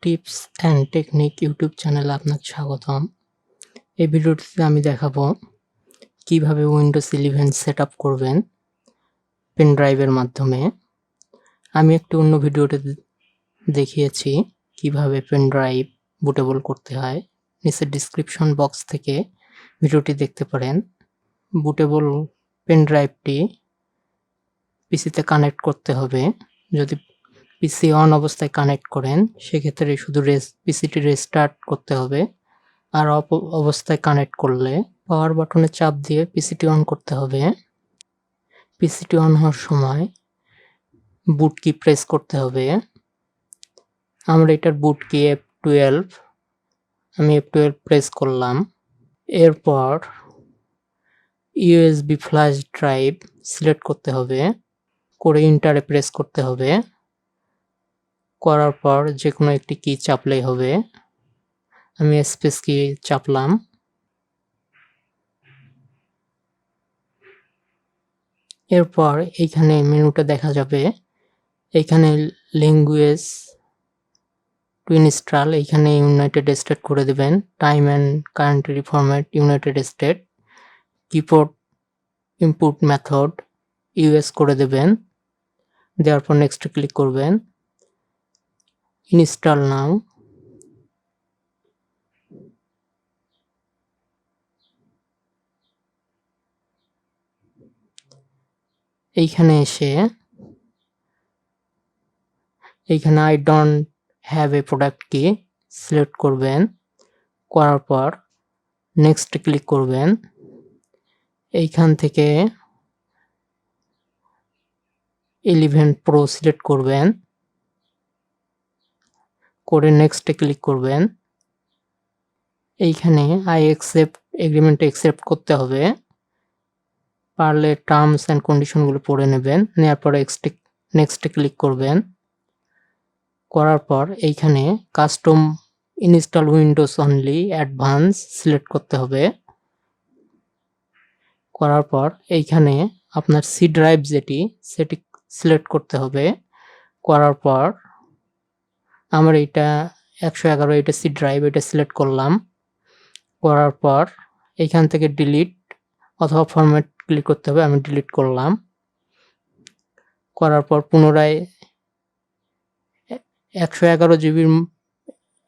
Tips and technique YouTube চ্যানেলে আপনাকে স্বাগতম। এই ভিডিওটিতে আমি দেখাবো কিভাবে উইন্ডোজ 11 সেটআপ করবেন পেন ড্রাইভের মাধ্যমে। আমি একটি অন্য ভিডিওতে দেখিয়েছি কিভাবে পেন ড্রাইভ বুটেবল করতে হয়। নিচের ডিসক্রিপশন বক্স থেকে ভিডিওটি দেখতে পারেন। বুটেবল পেন ড্রাইভটি পিসিতে কানেক্ট করতে হবে। যদি পিসি অন অবস্থায় কানেক্ট করেন সেক্ষেত্রে শুধু পিসিটি রেস্টার্ট করতে হবে, আর অফ অবস্থায় কানেক্ট করলে পাওয়ার বাটনে চাপ দিয়ে পিসিটি অন করতে হবে। পিসিটি অন হওয়ার সময় বুট কি প্রেস করতে হবে। আমরা এটার বুট কি F12, আমি F12 প্রেস করলাম। এরপর ইউএসবি ফ্ল্যাশ ড্রাইভ সিলেক্ট করতে হবে, করে ইন্টারে প্রেস করতে হবে। করার পর যে কোনো একটি কি চাপলেই হবে। আমি স্পেস কি চাপলাম। এরপর এইখানে মেনুটা দেখা যাবে। এইখানে ল্যাঙ্গুয়েজ টু ইনস্টল, এইখানে ইউনাইটেড স্টেট করে দেবেন। Time and country format United state. Keyboard input method US করে দেবেন। দেওয়ার পর নেক্সট ক্লিক করবেন। ইনস্টল নাও। এইখানে এসে এইখানে I don't have a product কি সিলেক্ট করবেন। করার পর নেক্সট ক্লিক করবেন। এইখান থেকে 11 প্রো সিলেক্ট করবেন, করে নেক্সটে ক্লিক করবেন। এইখানে আই অ্যাকসেপ্ট এগ্রিমেন্ট অ্যাকসেপ্ট করতে হবে। পারলে টার্মস অ্যান্ড কন্ডিশনগুলো পড়ে নেবেন। নেওয়ার পর নেক্সটে ক্লিক করবেন। করার পর এইখানে custom install Windows only advance select করতে হবে। করার পর এইখানে আপনার সি ড্রাইভ সেটি সিলেক্ট করতে হবে। করার পর আমার এটা 111 এটা সি ড্রাইভ, এটা সিলেক্ট করলাম। করার পর এইখান থেকে ডিলিট অথবা ফরম্যাট ক্লিক করতে হবে, আমি ডিলিট করলাম। করার পর পুনরায় 111 জিবির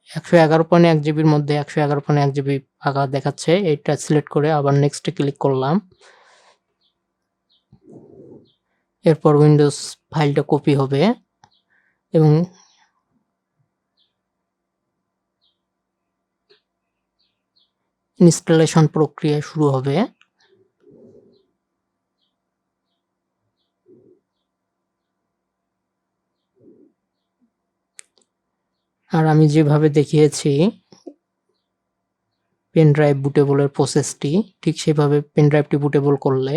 111.1 জিবির মধ্যে 111.1 জিবি ফাঁকা দেখাচ্ছে, এটা সিলেক্ট করে আবার নেক্সটে ক্লিক করলাম। এরপর উইন্ডোজ ফাইলটা কপি হবে এবং ইনস্টলেশন প্রক্রিয়া শুরু হবে। আর আমি যেভাবে দেখিয়েছি পেন ড্রাইভ বুটেবলের প্রসেসটি, ঠিক সেভাবে পেন ড্রাইভটি বুটেবল করলে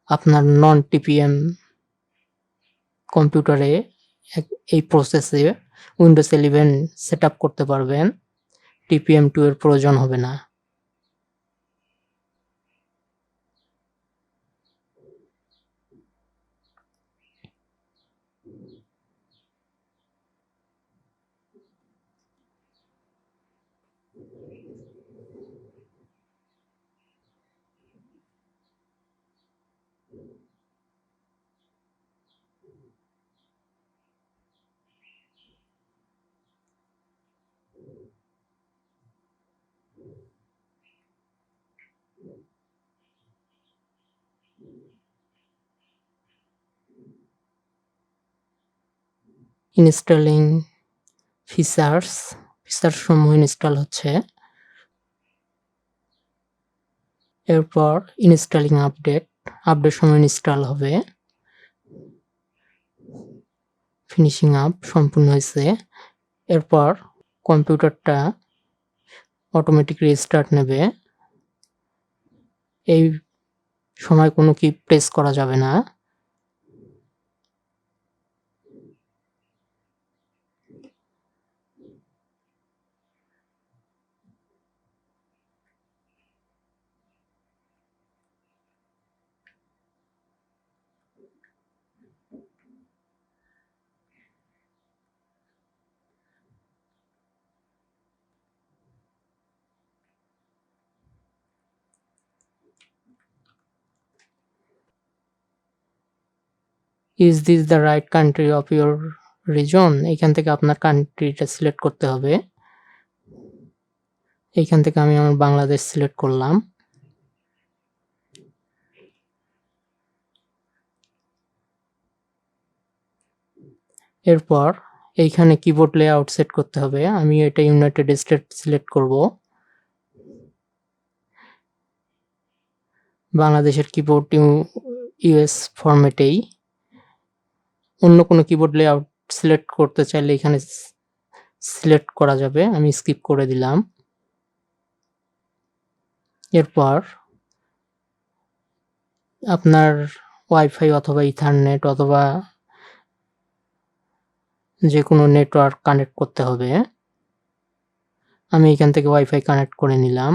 আপনার নন টিপিএম কম্পিউটারে এই প্রসেসে উইন্ডোজ 11 সেট আপ করতে পারবেন। টিপিএম2 এর প্রয়োজন হবে না। ইনস্টলিং ফিচার্স সমূহ ইনস্টল হচ্ছে। এরপর ইনস্টলিং আপডেট সমূহ ইনস্টল হবে। ফিনিশিং আপ সম্পূর্ণ হয়েছে। এরপর কম্পিউটারটা অটোমেটিক রিস্টার্ট নেবে। এই সময় কোনো কি প্রেস করা যাবে না। Is this the right country of your reason, এইখান থেকে আপনার কান্ট্রিটা সিলেক্ট করতে হবে। এইখান থেকে আমি আমার বাংলাদেশ সিলেক্ট করলাম। এরপর এইখানে কিবোর্ড লেআউট সেট করতে হবে। আমি এটা ইউনাইটেড স্টেট সিলেক্ট করব। বাংলাদেশের কিবোর্ড ইউএস ফরম্যাটেই। অন্য কোনো কিবোর্ড লেআউট সিলেক্ট করতে চাইলে এখানে সিলেক্ট করা যাবে, আমি স্কিপ করে দিলাম। এরপর আপনার ওয়াইফাই অথবা ইথারনেট অথবা যে কোনো নেটওয়ার্ক কানেক্ট করতে হবে। আমি এখান থেকে ওয়াইফাই কানেক্ট করে নিলাম।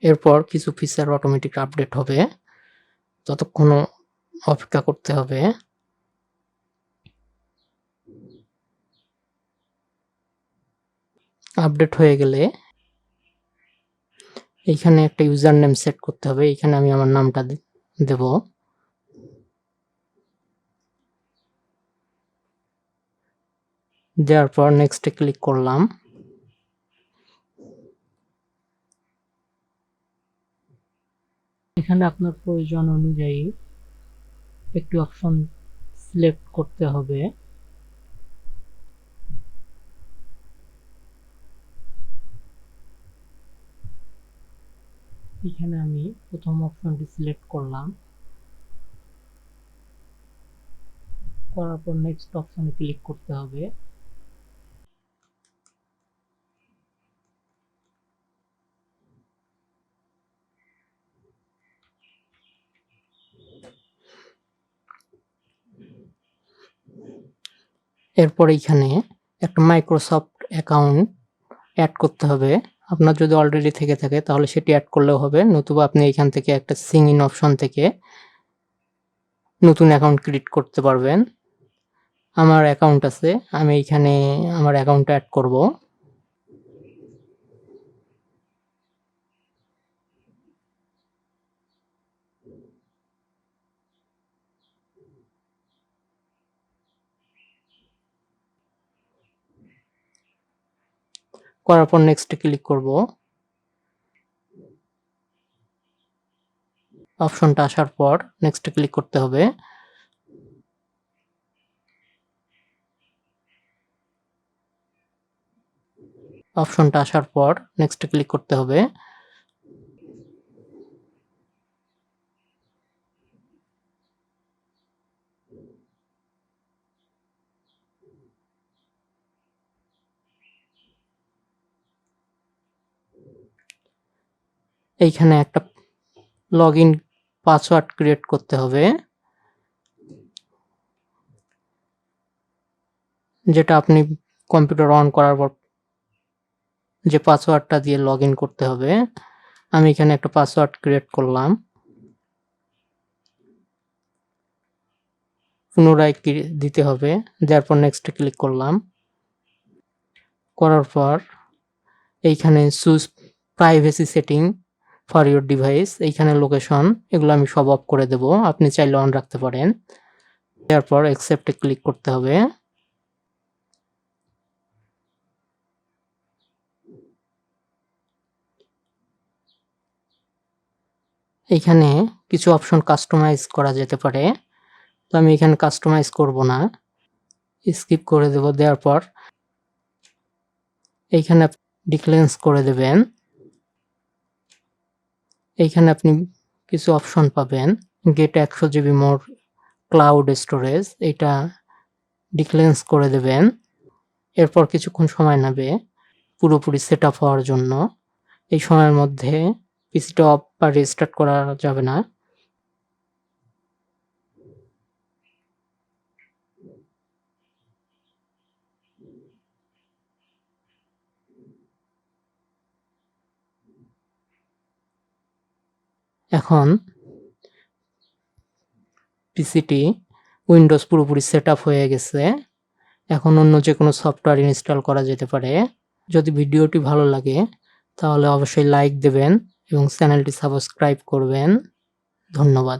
এরপর কিছু ফিচার অটোমেটিক আপডেট হবে, ততক্ষণ অপেক্ষা করতে হবে। আপডেট হয়ে গেলে এইখানে একটা ইউজার নেম সেট করতে হবে। এইখানে আমি আমার নামটা দেব। দেওয়ার পর নেক্সটে ক্লিক করলাম। এখানে আপনার প্রয়োজন অনুযায়ী একটি অপশন সিলেক্ট করতে হবে। এখানে আমি প্রথম অপশনটি সিলেক্ট করলাম, করার পর নেক্সট অপশনে ক্লিক করতে হবে। এরপর এইখানে একটা মাইক্রোসফট অ্যাকাউন্ট অ্যাড করতে হবে। আপনার যদি অলরেডি থেকে থাকে তাহলে সেটি অ্যাড করলেও হবে, নতুবা আপনি এখান থেকে একটা সিং ইন অপশন থেকে নতুন অ্যাকাউন্ট ক্রিয়েট করতে পারবেন। আমার অ্যাকাউন্ট আছে, আমি এইখানে আমার অ্যাকাউন্টটা অ্যাড করব। করার পর নেক্সটে ক্লিক করব। অপশনটা আসার পর নেক্সটে ক্লিক করতে হবে। অপশনটা আসার পর নেক্সটে ক্লিক করতে হবে। এইখানে একটা লগইন পাসওয়ার্ড ক্রিয়েট করতে হবে, যেটা আপনি কম্পিউটার অন করার পর যে পাসওয়ার্ডটা দিয়ে লগইন করতে হবে। আমি এখানে একটা পাসওয়ার্ড ক্রিয়েট করলাম, পুনরায় দিতে হবে। দেওয়ার পর নেক্সটে ক্লিক করলাম। করার পর এইখানে choose privacy setting for your device, এইখানে লোকেশন এগুলো আমি সব অফ করে দেব, আপনি চাইলে অন রাখতে পারেন। দেওয়ার পর অ্যাকসেপ্টে ক্লিক করতে হবে। এইখানে কিছু অপশন কাস্টমাইজ করা যেতে পারে, তো আমি এখানে কাস্টমাইজ করব না, স্কিপ করে দেব। দেওয়ার পর এইখানে ডিক্লেন্স করে দেবেন। এইখানে আপনি কিছু অপশন পাবেন, গেট 100 জিবি মোর ক্লাউড স্টোরেজ, এটা ডিক্লেন্স করে দেবেন। এরপর কিছুক্ষণ সময় নেবে পুরোপুরি সেট আপ হওয়ার জন্য। এই সময়ের মধ্যে পিসিটা অফ বা রিস্টার্ট করা যাবে না। এখন পিসিটি উইন্ডোজ পুরোপুরি সেট আপ হয়ে গেছে। এখন অন্য যে কোনো সফটওয়্যার ইনস্টল করা যেতে পারে। যদি ভিডিওটি ভালো লাগে তাহলে অবশ্যই লাইক দেবেন এবং চ্যানেলটি সাবস্ক্রাইব করবেন। ধন্যবাদ।